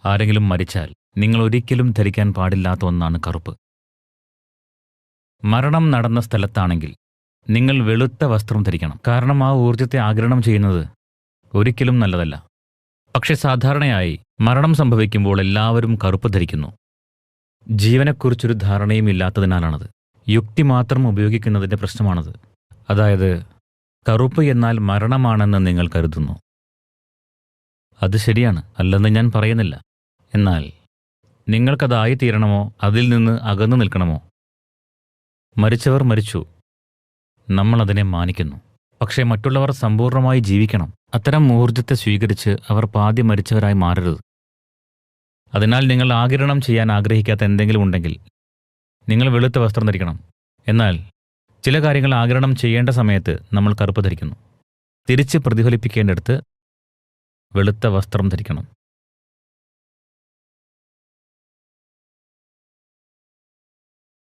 ആരെങ്കിലും മരിച്ചാൽ നിങ്ങൾ ഒരിക്കലും ധരിക്കാൻ പാടില്ലാത്ത ഒന്നാണ് കറുപ്പ്. മരണം നടന്ന സ്ഥലത്താണെങ്കിൽ നിങ്ങൾ വെളുത്ത വസ്ത്രം ധരിക്കണം. കാരണം ആ ഊർജത്തെ ആഗിരണം ചെയ്യുന്നത് ഒരിക്കലും നല്ലതല്ല. പക്ഷെ സാധാരണയായി മരണം സംഭവിക്കുമ്പോൾ എല്ലാവരും കറുപ്പ് ധരിക്കുന്നു. ജീവനെക്കുറിച്ചൊരു ധാരണയും ഇല്ലാത്തതിനാലാണത്. യുക്തി മാത്രം ഉപയോഗിക്കുന്നതിൻ്റെ പ്രശ്നമാണത്. അതായത് കറുപ്പ് എന്നാൽ മരണമാണെന്ന് നിങ്ങൾ കരുതുന്നു. അത് ശരിയാണ്, അല്ലെന്ന് ഞാൻ പറയുന്നില്ല. എന്നാൽ നിങ്ങൾക്കതായിത്തീരണമോ അതിൽ നിന്ന് അകന്നു നിൽക്കണമോ? മരിച്ചവർ മരിച്ചു, നമ്മളതിനെ മാനിക്കുന്നു. പക്ഷേ മറ്റുള്ളവർ സമ്പൂർണ്ണമായി ജീവിക്കണം. അത്തരം ഊർജത്തെ സ്വീകരിച്ച് അവർ പാതി മരിച്ചവരായി മാറരുത്. അതിനാൽ നിങ്ങൾ ആഗിരണം ചെയ്യാൻ ആഗ്രഹിക്കാത്ത എന്തെങ്കിലും ഉണ്ടെങ്കിൽ നിങ്ങൾ വെളുത്ത വസ്ത്രം ധരിക്കണം. എന്നാൽ ചില കാര്യങ്ങൾ ആഗിരണം ചെയ്യേണ്ട സമയത്ത് നമ്മൾ കറുപ്പ് ധരിക്കുന്നു. തിരിച്ച് പ്രതിഫലിപ്പിക്കേണ്ടടുത്ത് വെളുത്ത വസ്ത്രം ധരിക്കണം.